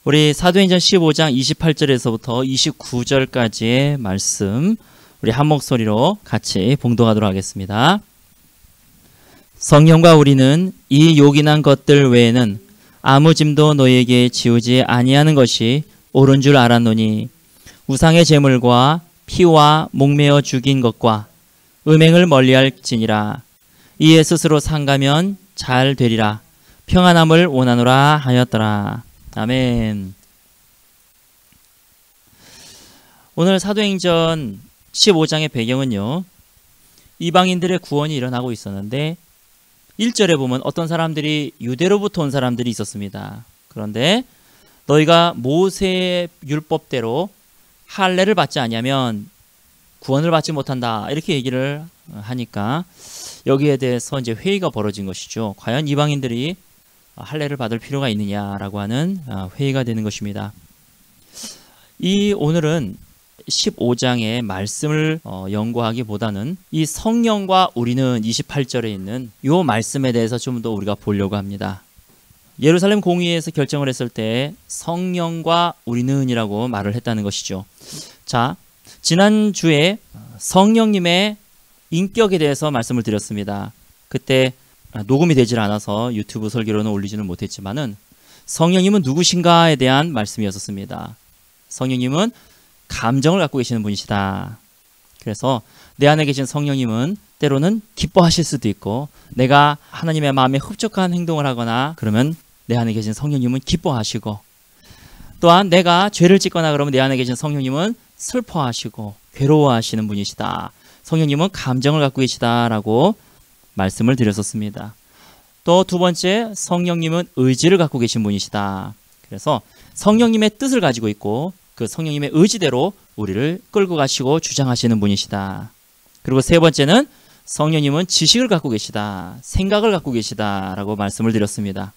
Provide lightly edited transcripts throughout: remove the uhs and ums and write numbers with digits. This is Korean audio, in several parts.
우리 사도행전 15장 28절에서부터 29절까지의 말씀 우리 한 목소리로 같이 봉독하도록 하겠습니다. 성령과 우리는 이 요긴한 것들 외에는 아무 짐도 너희에게 지우지 아니하는 것이 옳은 줄 알았노니 우상의 제물과 피와 목매어 죽인 것과 음행을 멀리할지니라. 이에 스스로 상가면 잘 되리라. 평안함을 원하노라 하였더라. 아멘. 오늘 사도행전 15장의 배경은요, 이방인들의 구원이 일어나고 있었는데 1절에 보면 어떤 사람들이 유대로부터 온 사람들이 있었습니다. 그런데 너희가 모세의 율법대로 할례를 받지 아니하면 구원을 받지 못한다, 이렇게 얘기를 하니까 여기에 대해서 이제 회의가 벌어진 것이죠. 과연 이방인들이 할례를 받을 필요가 있느냐라고 하는 회의가 되는 것입니다. 오늘은 15장의 말씀을 연구하기보다는 이 성령과 우리는 28절에 있는 이 말씀에 대해서 좀 더 우리가 보려고 합니다. 예루살렘 공의회에서 결정을 했을 때 성령과 우리는 이라고 말을 했다는 것이죠. 자, 지난주에 성령님의 인격에 대해서 말씀을 드렸습니다. 그때 녹음이 되질 않아서 유튜브 설교로는 올리지는 못했지만은 성령님은 누구신가에 대한 말씀이었습니다. 성령님은 감정을 갖고 계시는 분이시다. 그래서 내 안에 계신 성령님은 때로는 기뻐하실 수도 있고, 내가 하나님의 마음에 흡족한 행동을 하거나 그러면 내 안에 계신 성령님은 기뻐하시고, 또한 내가 죄를 짓거나 그러면 내 안에 계신 성령님은 슬퍼하시고 괴로워하시는 분이시다. 성령님은 감정을 갖고 계시다라고 말씀을 드렸었습니다. 또 두 번째, 성령님은 의지를 갖고 계신 분이시다. 그래서 성령님의 뜻을 가지고 있고 그 성령님의 의지대로 우리를 끌고 가시고 주장하시는 분이시다. 그리고 세 번째는 성령님은 지식을 갖고 계시다, 생각을 갖고 계시다라고 말씀을 드렸습니다.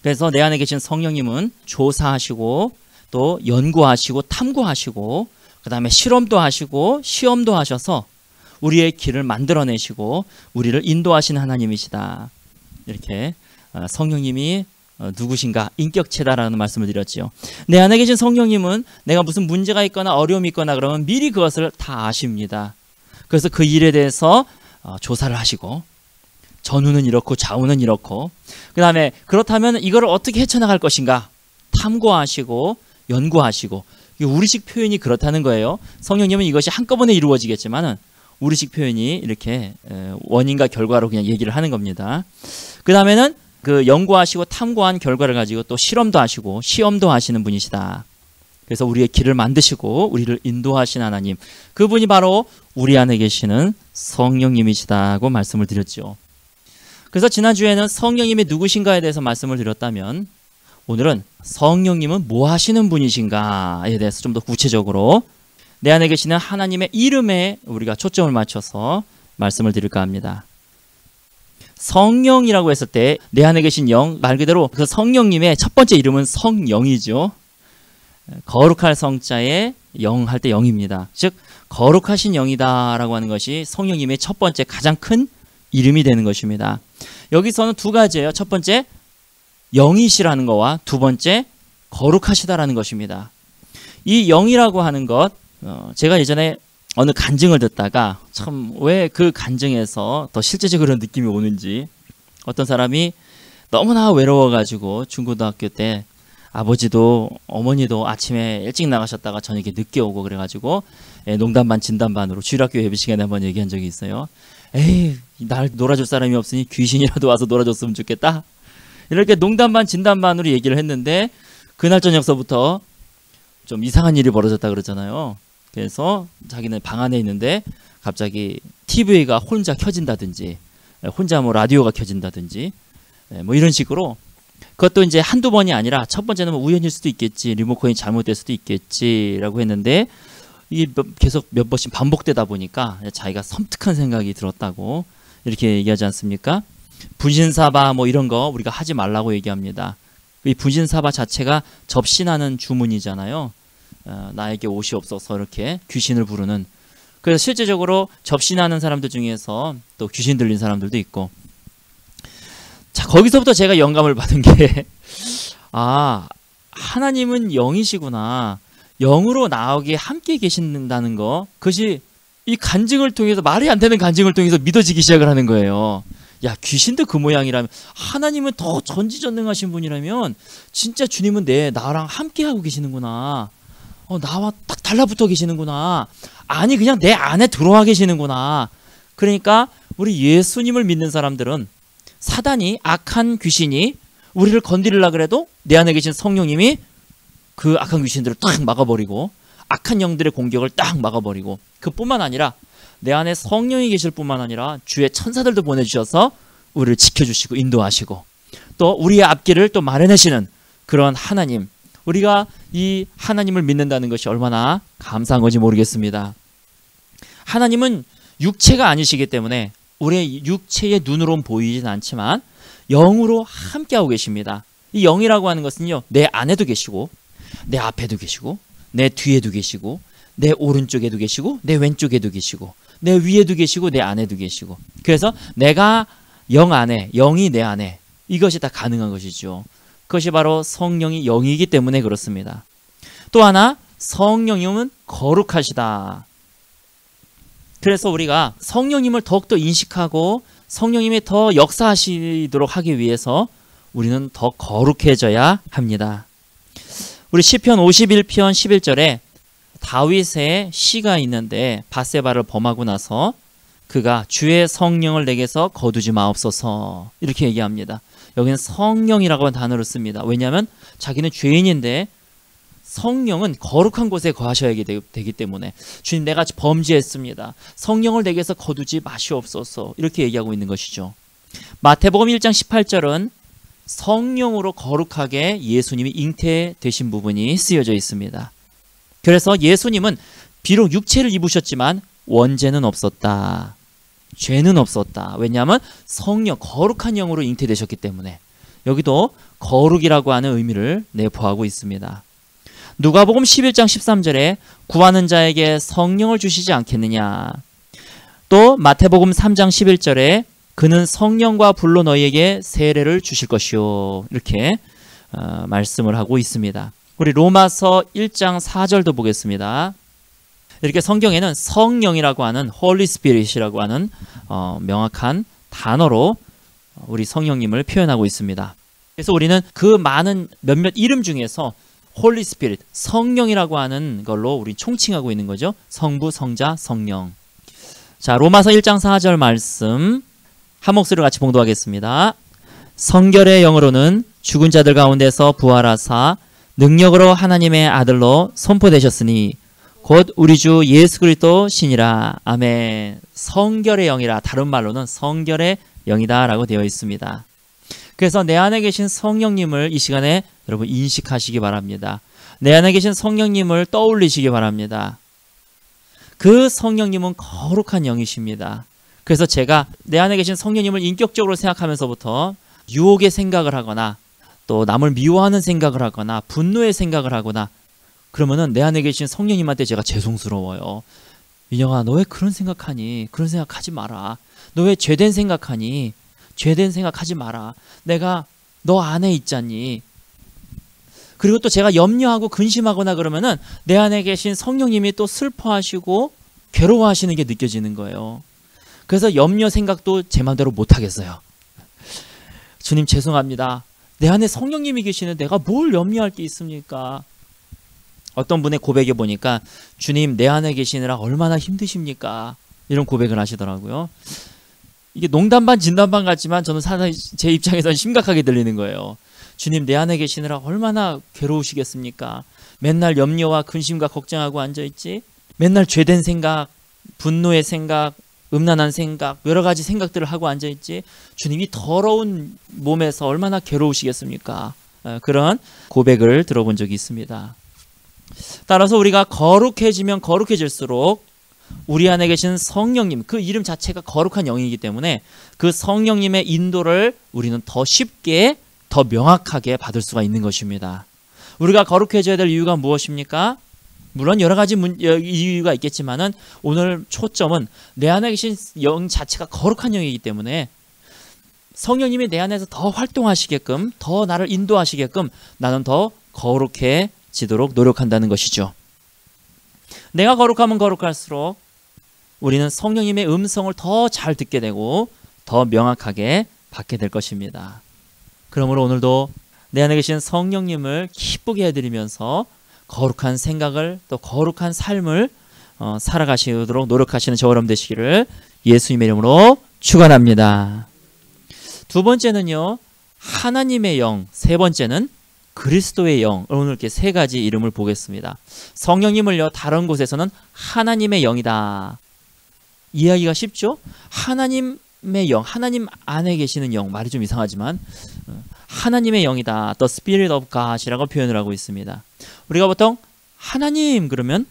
그래서 내 안에 계신 성령님은 조사하시고 또 연구하시고 탐구하시고 그 다음에 실험도 하시고 시험도 하셔서 우리의 길을 만들어내시고 우리를 인도하시는 하나님이시다. 이렇게 성령님이 누구신가, 인격체다라는 말씀을 드렸죠. 내 안에 계신 성령님은 내가 무슨 문제가 있거나 어려움이 있거나 그러면 미리 그것을 다 아십니다. 그래서 그 일에 대해서 조사를 하시고 전후는 이렇고 좌우는 이렇고, 그 다음에 그렇다면 이걸 어떻게 헤쳐나갈 것인가 탐구하시고 연구하시고, 우리식 표현이 그렇다는 거예요. 성령님은 이것이 한꺼번에 이루어지겠지만은 우리식 표현이 이렇게 원인과 결과로 그냥 얘기를 하는 겁니다. 그 다음에는 그 연구하시고 탐구한 결과를 가지고 또 실험도 하시고 시험도 하시는 분이시다. 그래서 우리의 길을 만드시고 우리를 인도하신 하나님, 그분이 바로 우리 안에 계시는 성령님이시다고 말씀을 드렸죠. 그래서 지난주에는 성령님이 누구신가에 대해서 말씀을 드렸다면 오늘은 성령님은 뭐 하시는 분이신가에 대해서 좀 더 구체적으로 내 안에 계시는 하나님의 이름에 우리가 초점을 맞춰서 말씀을 드릴까 합니다. 성령이라고 했을 때 내 안에 계신 영, 말 그대로 그 성령님의 첫 번째 이름은 성영이죠. 거룩할 성자에 영 할 때 영입니다. 즉 거룩하신 영이다라고 하는 것이 성령님의 첫 번째 가장 큰 이름이 되는 것입니다. 여기서는 두 가지예요. 첫 번째, 영이시라는 것과 두 번째, 거룩하시다라는 것입니다. 이 영이라고 하는 것, 제가 예전에 어느 간증을 듣다가 참 왜 그 간증에서 더 실제적으로 느낌이 오는지, 어떤 사람이 너무나 외로워가지고 중고등학교 때 아버지도 어머니도 아침에 일찍 나가셨다가 저녁에 늦게 오고 그래가지고 농담 반 진담 반으로 주일학교 예배 시간에 한번 얘기한 적이 있어요. 에이, 날 놀아줄 사람이 없으니 귀신이라도 와서 놀아줬으면 좋겠다, 이렇게 농담 반 진담 반으로 얘기를 했는데 그날 저녁서부터 좀 이상한 일이 벌어졌다 그러잖아요. 그래서 자기는 방 안에 있는데 갑자기 TV가 혼자 켜진다든지 혼자 뭐 라디오가 켜진다든지 뭐 이런 식으로, 그것도 이제 한두 번이 아니라 첫 번째는 뭐 우연일 수도 있겠지, 리모컨이 잘못될 수도 있겠지라고 했는데 이게 계속 몇 번씩 반복되다 보니까 자기가 섬뜩한 생각이 들었다고 이렇게 얘기하지 않습니까? 분신사바 뭐 이런 거 우리가 하지 말라고 얘기합니다. 이 분신사바 자체가 접신하는 주문이잖아요. 나에게 옷이 없어서 이렇게 귀신을 부르는. 그래서 실제적으로 접신하는 사람들 중에서 또 귀신 들린 사람들도 있고. 자, 거기서부터 제가 영감을 받은 게 하나님은 영이시구나. 영으로 나오게 함께 계신다는 거, 그것이 이 간증을 통해서, 말이 안 되는 간증을 통해서 믿어지기 시작을 하는 거예요. 야, 귀신도 그 모양이라면 하나님은 더 전지전능하신 분이라면 진짜 주님은 나랑 함께 하고 계시는구나. 나와 딱 달라붙어 계시는구나. 아니, 그냥 내 안에 들어와 계시는구나. 그러니까 우리 예수님을 믿는 사람들은 사단이, 악한 귀신이 우리를 건드리려고 그래도 내 안에 계신 성령님이 그 악한 귀신들을 딱 막아버리고, 악한 영들의 공격을 딱 막아버리고, 그뿐만 아니라 내 안에 성령이 계실 뿐만 아니라 주의 천사들도 보내주셔서 우리를 지켜주시고 인도하시고, 또 우리의 앞길을 또 마련하시는 그런 하나님, 우리가 이 하나님을 믿는다는 것이 얼마나 감사한 건지 모르겠습니다. 하나님은 육체가 아니시기 때문에 우리의 육체의 눈으로는 보이진 않지만 영으로 함께하고 계십니다. 이 영이라고 하는 것은요, 내 안에도 계시고 내 앞에도 계시고 내 뒤에도 계시고 내 오른쪽에도 계시고 내 왼쪽에도 계시고 내 위에도 계시고 내 안에도 계시고, 그래서 내가 영 안에, 영이 내 안에, 이것이 다 가능한 것이죠. 그것이 바로 성령이 영이기 때문에 그렇습니다. 또 하나, 성령님은 거룩하시다. 그래서 우리가 성령님을 더욱더 인식하고 성령님이 더 역사하시도록 하기 위해서 우리는 더 거룩해져야 합니다. 우리 시편 51편 11절에 다윗의 시가 있는데, 밧세바를 범하고 나서 그가 주의 성령을 내게서 거두지 마옵소서 이렇게 얘기합니다. 여기는 성령이라고 하는 단어를 씁니다. 왜냐하면 자기는 죄인인데 성령은 거룩한 곳에 거하셔야 되기 때문에, 주님, 내가 범죄했습니다. 성령을 내게서 거두지 마시옵소서 이렇게 얘기하고 있는 것이죠. 마태복음 1장 18절은 성령으로 거룩하게 예수님이 잉태되신 부분이 쓰여져 있습니다. 그래서 예수님은 비록 육체를 입으셨지만 원죄는 없었다. 죄는 없었다. 왜냐하면 성령, 거룩한 영으로 잉태되셨기 때문에 여기도 거룩이라고 하는 의미를 내포하고 있습니다. 누가복음 11장 13절에 구하는 자에게 성령을 주시지 않겠느냐. 또 마태복음 3장 11절에 그는 성령과 불로 너희에게 세례를 주실 것이요 이렇게 말씀을 하고 있습니다. 우리 로마서 1장 4절도 보겠습니다. 이렇게 성경에는 성령이라고 하는 Holy Spirit이라고 하는 명확한 단어로 우리 성령님을 표현하고 있습니다. 그래서 우리는 그 많은 몇몇 이름 중에서 Holy Spirit, 성령이라고 하는 걸로 우리 총칭하고 있는 거죠. 성부, 성자, 성령. 자, 로마서 1장 4절 말씀 한 목소리로 같이 봉독하겠습니다. 성결의 영으로는 죽은 자들 가운데서 부활하사 능력으로 하나님의 아들로 선포되셨으니 곧 우리 주 예수 그리스도 신이라. 아멘. 성결의 영이라, 다른 말로는 성결의 영이다 라고 되어 있습니다. 그래서 내 안에 계신 성령님을 이 시간에 여러분 인식하시기 바랍니다. 내 안에 계신 성령님을 떠올리시기 바랍니다. 그 성령님은 거룩한 영이십니다. 그래서 제가 내 안에 계신 성령님을 인격적으로 생각하면서부터 유혹의 생각을 하거나 또 남을 미워하는 생각을 하거나 분노의 생각을 하거나 그러면은 내 안에 계신 성령님한테 제가 죄송스러워요. 민영아, 너 왜 그런 생각하니? 그런 생각하지 마라. 너 왜 죄된 생각하니? 죄된 생각하지 마라. 내가 너 안에 있잖니. 그리고 또 제가 염려하고 근심하거나 그러면은 내 안에 계신 성령님이 또 슬퍼하시고 괴로워하시는 게 느껴지는 거예요. 그래서 염려 생각도 제 마음대로 못 하겠어요. 주님 죄송합니다. 내 안에 성령님이 계시는데 내가 뭘 염려할 게 있습니까? 어떤 분의 고백에 보니까 주님, 내 안에 계시느라 얼마나 힘드십니까? 이런 고백을 하시더라고요. 이게 농담 반 진담 반 같지만 저는 사실 제 입장에서는 심각하게 들리는 거예요. 주님, 내 안에 계시느라 얼마나 괴로우시겠습니까? 맨날 염려와 근심과 걱정하고 앉아있지? 맨날 죄된 생각, 분노의 생각, 음란한 생각, 여러 가지 생각들을 하고 앉아있지? 주님이 더러운 몸에서 얼마나 괴로우시겠습니까? 그런 고백을 들어본 적이 있습니다. 따라서 우리가 거룩해지면 거룩해질수록 우리 안에 계신 성령님, 그 이름 자체가 거룩한 영이기 때문에 그 성령님의 인도를 우리는 더 쉽게, 더 명확하게 받을 수가 있는 것입니다. 우리가 거룩해져야 될 이유가 무엇입니까? 물론 여러 가지 이유가 있겠지만은 오늘 초점은 내 안에 계신 영 자체가 거룩한 영이기 때문에 성령님이 내 안에서 더 활동하시게끔, 더 나를 인도하시게끔 나는 더 거룩해지도록 노력한다는 것이죠. 내가 거룩하면 거룩할수록 우리는 성령님의 음성을 더 잘 듣게 되고 더 명확하게 받게 될 것입니다. 그러므로 오늘도 내 안에 계신 성령님을 기쁘게 해드리면서 거룩한 생각을 또 거룩한 삶을 살아가시도록 노력하시는 저와 여러분 되시기를 예수님의 이름으로 축원합니다. 두 번째는요, 하나님의 영. 세 번째는 그리스도의 영. 오늘 이렇게 세 가지 이름을 보겠습니다. 성령님을요, 다른 곳에서는 하나님의 영이다. 이해하기가 쉽죠? 하나님의 영, 하나님 안에 계시는 영, 말이 좀 이상하지만 하나님의 영이다. The Spirit of God이라고 표현을 하고 있습니다. 우리가 보통 하나님 그러면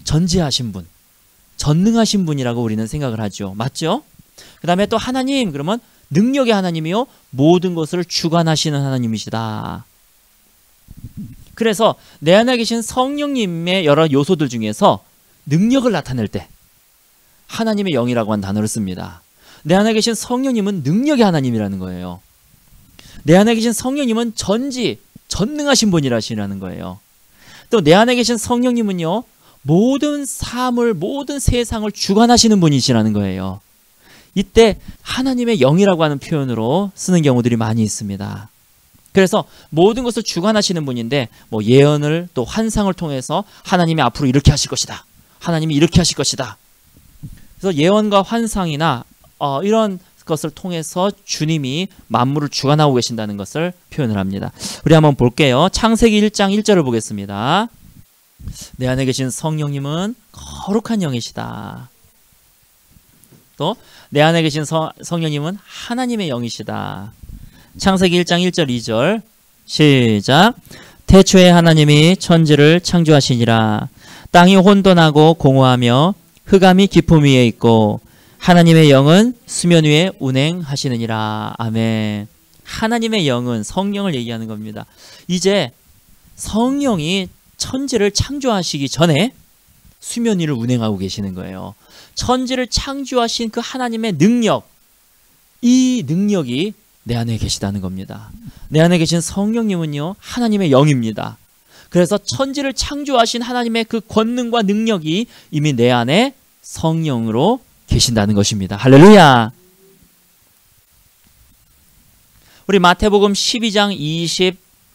전지하신 분, 전능하신 분이라고 우리는 생각을 하죠. 맞죠? 그 다음에 또 하나님 그러면 능력의 하나님이요, 모든 것을 주관하시는 하나님이시다. 그래서 내 안에 계신 성령님의 여러 요소들 중에서 능력을 나타낼 때 하나님의 영이라고 하는 단어를 씁니다. 내 안에 계신 성령님은 능력의 하나님이라는 거예요. 내 안에 계신 성령님은 전능하신 분이라시라는 거예요. 또 내 안에 계신 성령님은요, 모든 삶을, 모든 세상을 주관하시는 분이시라는 거예요. 이때 하나님의 영이라고 하는 표현으로 쓰는 경우들이 많이 있습니다. 그래서 모든 것을 주관하시는 분인데 뭐 예언을 또 환상을 통해서 하나님이 앞으로 이렇게 하실 것이다, 하나님이 이렇게 하실 것이다. 그래서 예언과 환상이나 이런 것을 통해서 주님이 만물을 주관하고 계신다는 것을 표현을 합니다. 우리 한번 볼게요. 창세기 1장 1절을 보겠습니다. 내 안에 계신 성령님은 거룩한 영이시다. 또 내 안에 계신 성령님은 하나님의 영이시다. 창세기 1장 1절 2절 시작. 태초에 하나님이 천지를 창조하시니라. 땅이 혼돈하고 공허하며 흑암이 깊음 위에 있고 하나님의 영은 수면 위에 운행하시느니라. 아멘. 하나님의 영은 성령을 얘기하는 겁니다. 이제 성령이 천지를 창조하시기 전에 수면 위를 운행하고 계시는 거예요. 천지를 창조하신 그 하나님의 능력, 이 능력이 내 안에 계시다는 겁니다. 내 안에 계신 성령님은요, 하나님의 영입니다. 그래서 천지를 창조하신 하나님의 그 권능과 능력이 이미 내 안에 성령으로 계신다는 것입니다. 할렐루야. 우리 마태복음 12장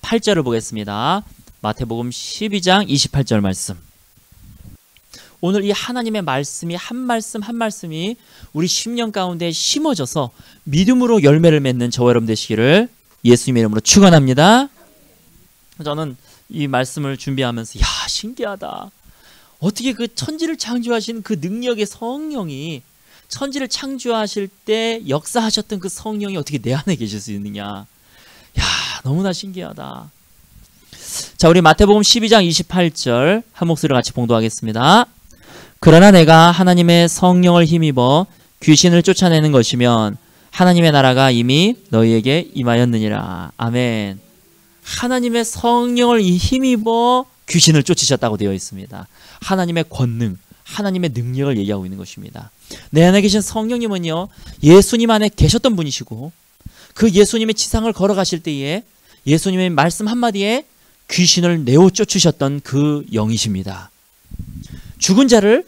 28절을 보겠습니다. 마태복음 12장 28절 말씀. 오늘 이 하나님의 말씀이 한 말씀 한 말씀이 우리 심령 가운데 심어져서 믿음으로 열매를 맺는 저와 여러분 되시기를 예수님의 이름으로 축원합니다. 저는 이 말씀을 준비하면서 야, 신기하다. 어떻게 그 천지를 창조하신 그 능력의 성령이, 천지를 창조하실 때 역사하셨던 그 성령이 어떻게 내 안에 계실 수 있느냐. 야, 너무나 신기하다. 자, 우리 마태복음 12장 28절 한 목소리로 같이 봉독하겠습니다. 그러나 내가 하나님의 성령을 힘입어 귀신을 쫓아내는 것이면 하나님의 나라가 이미 너희에게 임하였느니라. 아멘. 하나님의 성령을 힘입어 귀신을 쫓으셨다고 되어 있습니다. 하나님의 권능, 하나님의 능력을 얘기하고 있는 것입니다. 내 안에 계신 성령님은요, 예수님 안에 계셨던 분이시고 그 예수님의 지상을 걸어가실 때에 예수님의 말씀 한마디에 귀신을 내어 쫓으셨던 그 영이십니다. 죽은 자를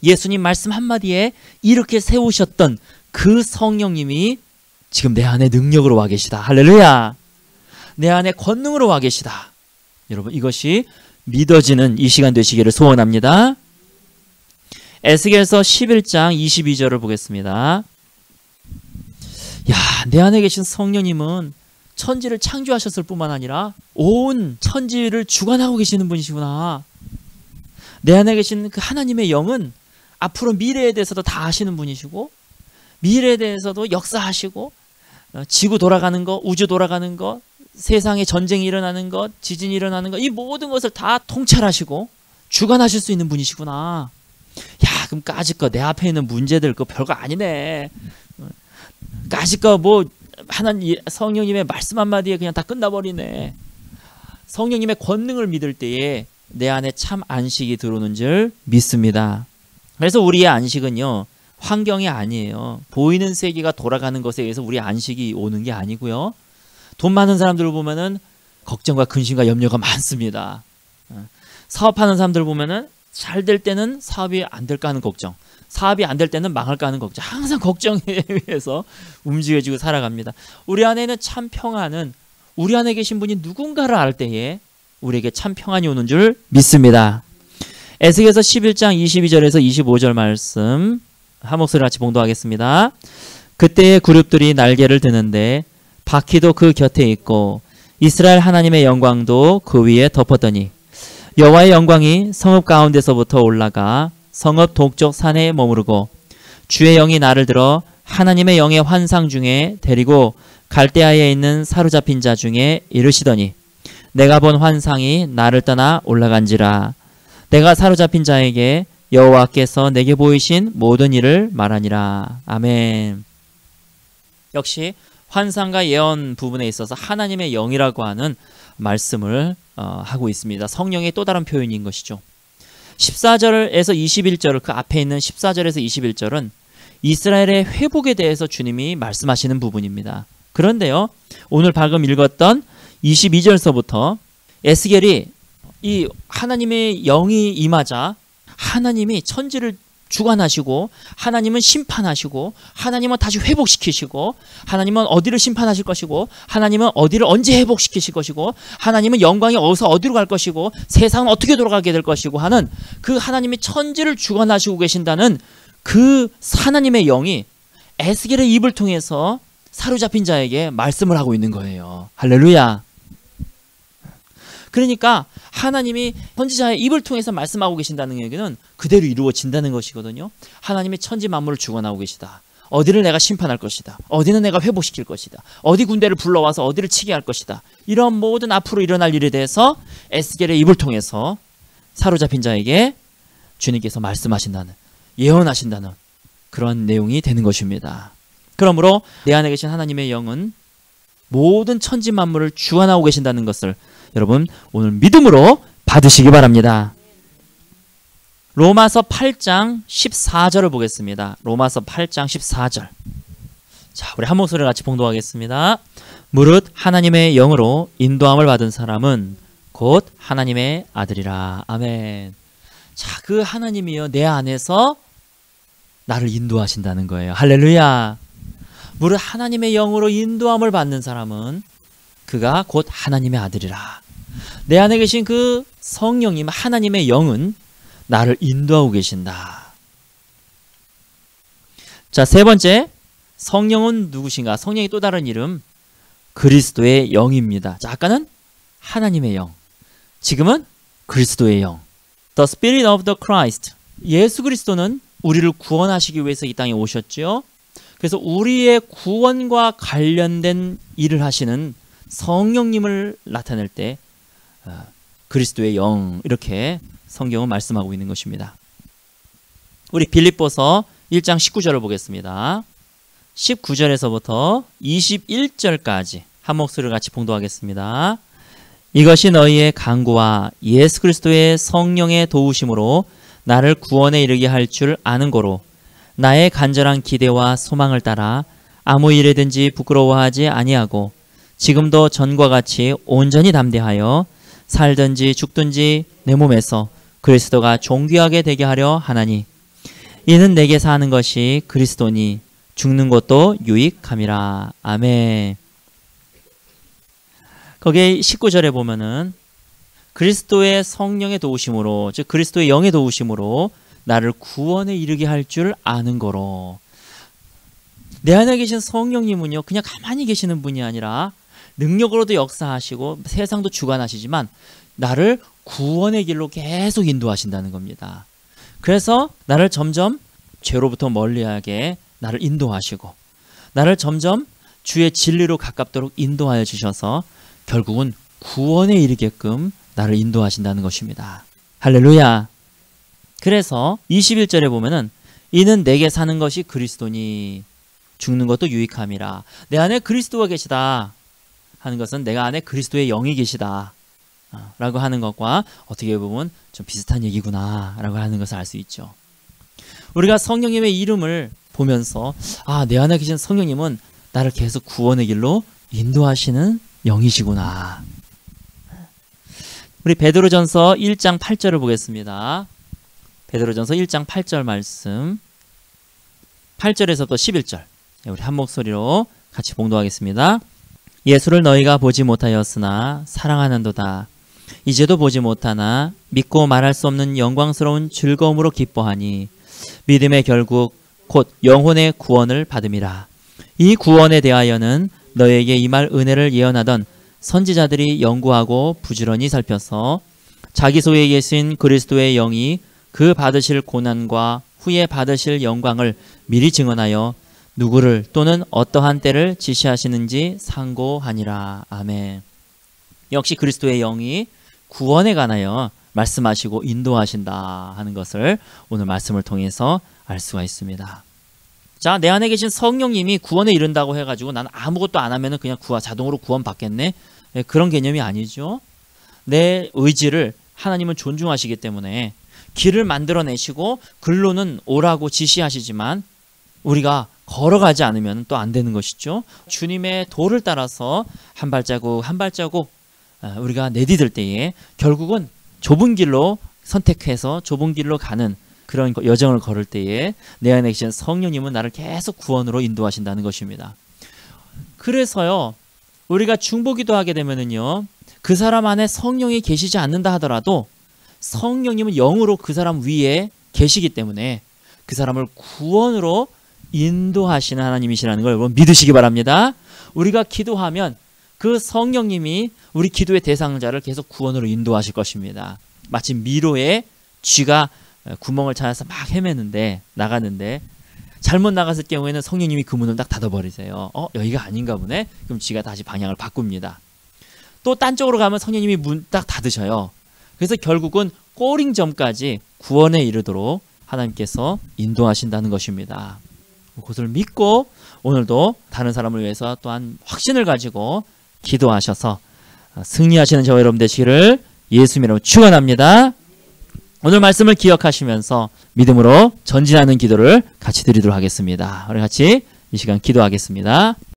예수님 말씀 한마디에 이렇게 세우셨던 그 성령님이 지금 내 안에 능력으로 와 계시다. 할렐루야. 내 안에 권능으로 와 계시다. 여러분, 이것이 믿어지는 이 시간 되시기를 소원합니다. 에스겔서 11장 22절을 보겠습니다. 야, 내 안에 계신 성령님은 천지를 창조하셨을 뿐만 아니라 온 천지를 주관하고 계시는 분이시구나. 내 안에 계신 그 하나님의 영은 앞으로 미래에 대해서도 다 아시는 분이시고 미래에 대해서도 역사하시고 지구 돌아가는 거, 우주 돌아가는 거, 세상에 전쟁이 일어나는 것, 지진이 일어나는 것, 이 모든 것을 다 통찰하시고 주관하실 수 있는 분이시구나. 야, 그럼 까짓거 내 앞에 있는 문제들 그거 별거 아니네. 까짓거 뭐 하나님 성령님의 말씀 한마디에 그냥 다 끝나버리네. 성령님의 권능을 믿을 때에 내 안에 참 안식이 들어오는 줄 믿습니다. 그래서 우리의 안식은요, 환경이 아니에요. 보이는 세계가 돌아가는 것에 의해서 우리 안식이 오는 게 아니고요. 돈 많은 사람들을 보면은 걱정과 근심과 염려가 많습니다. 사업하는 사람들 보면은 잘 될 때는 사업이 안 될까 하는 걱정, 사업이 안 될 때는 망할까 하는 걱정, 항상 걱정에 의해서 움직여지고 살아갑니다. 우리 안에는 참 평안은 우리 안에 계신 분이 누군가를 알 때에 우리에게 참 평안이 오는 줄 믿습니다. 에스겔서 11장 22절에서 25절 말씀 한 목소리 같이 봉독하겠습니다. 그때의 그룹들이 날개를 드는데 바퀴도 그 곁에 있고 이스라엘 하나님의 영광도 그 위에 덮었더니 여호와의 영광이 성읍 가운데서부터 올라가 성읍 동쪽 산에 머무르고 주의 영이 나를 들어 하나님의 영의 환상 중에 데리고 갈대아에 있는 사로잡힌 자 중에 이르시더니 내가 본 환상이 나를 떠나 올라간지라. 내가 사로잡힌 자에게 여호와께서 내게 보이신 모든 일을 말하니라. 아멘. 역시 환상과 예언 부분에 있어서 하나님의 영이라고 하는 말씀을 하고 있습니다. 성령의 또 다른 표현인 것이죠. 14절에서 21절, 그 앞에 있는 14절에서 21절은 이스라엘의 회복에 대해서 주님이 말씀하시는 부분입니다. 그런데요, 오늘 방금 읽었던 22절서부터 에스겔이 이 하나님의 영이 임하자 하나님이 천지를 주관하시고 하나님은 심판하시고 하나님은 다시 회복시키시고 하나님은 어디를 심판하실 것이고 하나님은 어디를 언제 회복시키실 것이고 하나님은 영광이 어디로 갈 것이고 세상은 어떻게 돌아가게 될 것이고 하는 그 하나님이 천지를 주관하시고 계신다는 그 하나님의 영이 에스겔의 입을 통해서 사로잡힌 자에게 말씀을 하고 있는 거예요. 할렐루야. 그러니까 하나님이 선지자의 입을 통해서 말씀하고 계신다는 얘기는 그대로 이루어진다는 것이거든요. 하나님이 천지 만물을 주관하고 계시다. 어디를 내가 심판할 것이다. 어디는 내가 회복시킬 것이다. 어디 군대를 불러와서 어디를 치게 할 것이다. 이런 모든 앞으로 일어날 일에 대해서 에스겔의 입을 통해서 사로잡힌 자에게 주님께서 말씀하신다는, 예언하신다는 그런 내용이 되는 것입니다. 그러므로 내 안에 계신 하나님의 영은 모든 천지 만물을 주관하고 계신다는 것을 여러분 오늘 믿음으로 받으시기 바랍니다. 로마서 8장 14절을 보겠습니다. 로마서 8장 14절. 자, 우리 한 목소리를 같이 봉독하겠습니다. 무릇 하나님의 영으로 인도함을 받은 사람은 곧 하나님의 아들이라. 아멘. 자, 그 하나님이요 내 안에서 나를 인도하신다는 거예요. 할렐루야. 무릇 하나님의 영으로 인도함을 받는 사람은 그가 곧 하나님의 아들이라. 내 안에 계신 그 성령님 하나님의 영은 나를 인도하고 계신다. 자, 세 번째, 성령은 누구신가? 성령의 또 다른 이름 그리스도의 영입니다. 자, 아까는 하나님의 영, 지금은 그리스도의 영. The Spirit of the Christ. 예수 그리스도는 우리를 구원하시기 위해서 이 땅에 오셨죠. 그래서 우리의 구원과 관련된 일을 하시는 성령님을 나타낼 때 그리스도의 영, 이렇게 성경은 말씀하고 있는 것입니다. 우리 빌립보서 1장 19절을 보겠습니다. 19절에서부터 21절까지 한 목소리를 같이 봉독하겠습니다. 이것이 너희의 간구와 예수 그리스도의 성령의 도우심으로 나를 구원에 이르게 할 줄 아는 고로 나의 간절한 기대와 소망을 따라 아무 일에든지 부끄러워하지 아니하고 지금도 전과 같이 온전히 담대하여 살든지 죽든지 내 몸에서 그리스도가 존귀하게 되게 하려 하나니 이는 내게 사는 것이 그리스도니 죽는 것도 유익함이라. 아멘. 거기에 19절에 보면은 그리스도의 성령의 도우심으로, 즉 그리스도의 영의 도우심으로 나를 구원에 이르게 할 줄 아는 거로. 내 안에 계신 성령님은요 그냥 가만히 계시는 분이 아니라 능력으로도 역사하시고 세상도 주관하시지만 나를 구원의 길로 계속 인도하신다는 겁니다. 그래서 나를 점점 죄로부터 멀리하게 나를 인도하시고 나를 점점 주의 진리로 가깝도록 인도하여 주셔서 결국은 구원에 이르게끔 나를 인도하신다는 것입니다. 할렐루야. 그래서 21절에 보면은 이는 내게 사는 것이 그리스도니 죽는 것도 유익함이라. 내 안에 그리스도가 계시다 하는 것은 내가 안에 그리스도의 영이 계시다 라고 하는 것과 어떻게 보면 좀 비슷한 얘기구나 라고 하는 것을 알 수 있죠. 우리가 성령님의 이름을 보면서 내 안에 계신 성령님은 나를 계속 구원의 길로 인도하시는 영이시구나. 우리 베드로전서 1장 8절을 보겠습니다. 베드로전서 1장 8절 말씀, 8절에서부터 11절 우리 한 목소리로 같이 봉독하겠습니다. 예수를 너희가 보지 못하였으나 사랑하는도다. 이제도 보지 못하나 믿고 말할 수 없는 영광스러운 즐거움으로 기뻐하니 믿음의 결국 곧 영혼의 구원을 받음이라. 이 구원에 대하여는 너희에게 임할 은혜를 예언하던 선지자들이 연구하고 부지런히 살펴서 자기 속에 계신 그리스도의 영이 그 받으실 고난과 후에 받으실 영광을 미리 증언하여 누구를 또는 어떠한 때를 지시하시는지 상고하니라. 아멘. 역시 그리스도의 영이 구원에 관하여 말씀하시고 인도하신다 하는 것을 오늘 말씀을 통해서 알 수가 있습니다. 자, 내 안에 계신 성령님이 구원에 이른다고 해가지고 난 아무것도 안 하면 그냥 자동으로 구원 받겠네? 그런 개념이 아니죠. 내 의지를 하나님은 존중하시기 때문에 길을 만들어내시고 글로는 오라고 지시하시지만 우리가 걸어가지 않으면 또 안 되는 것이죠. 주님의 도를 따라서 한 발자국 한 발자국 우리가 내디딜 때에 결국은 좁은 길로 선택해서 좁은 길로 가는 그런 여정을 걸을 때에 내 안에 계신 성령님은 나를 계속 구원으로 인도하신다는 것입니다. 그래서요, 우리가 중보기도 하게 되면은요, 그 사람 안에 성령이 계시지 않는다 하더라도 성령님은 영으로 그 사람 위에 계시기 때문에 그 사람을 구원으로 인도하시는 하나님이시라는 걸 여러분 믿으시기 바랍니다. 우리가 기도하면 그 성령님이 우리 기도의 대상자를 계속 구원으로 인도하실 것입니다. 마치 미로의 쥐가 구멍을 찾아서 막 헤매는데 나가는데 잘못 나갔을 경우에는 성령님이 그 문을 딱 닫아버리세요. 여기가 아닌가 보네. 그럼 쥐가 다시 방향을 바꿉니다. 또 딴 쪽으로 가면 성령님이 문 딱 닫으셔요. 그래서 결국은 꼬링점까지 구원에 이르도록 하나님께서 인도하신다는 것입니다. 그것을 믿고 오늘도 다른 사람을 위해서 또한 확신을 가지고 기도하셔서 승리하시는 저와 여러분 되시기를 예수님 이름으로 축원합니다. 오늘 말씀을 기억하시면서 믿음으로 전진하는 기도를 같이 드리도록 하겠습니다. 우리 같이 이 시간 기도하겠습니다.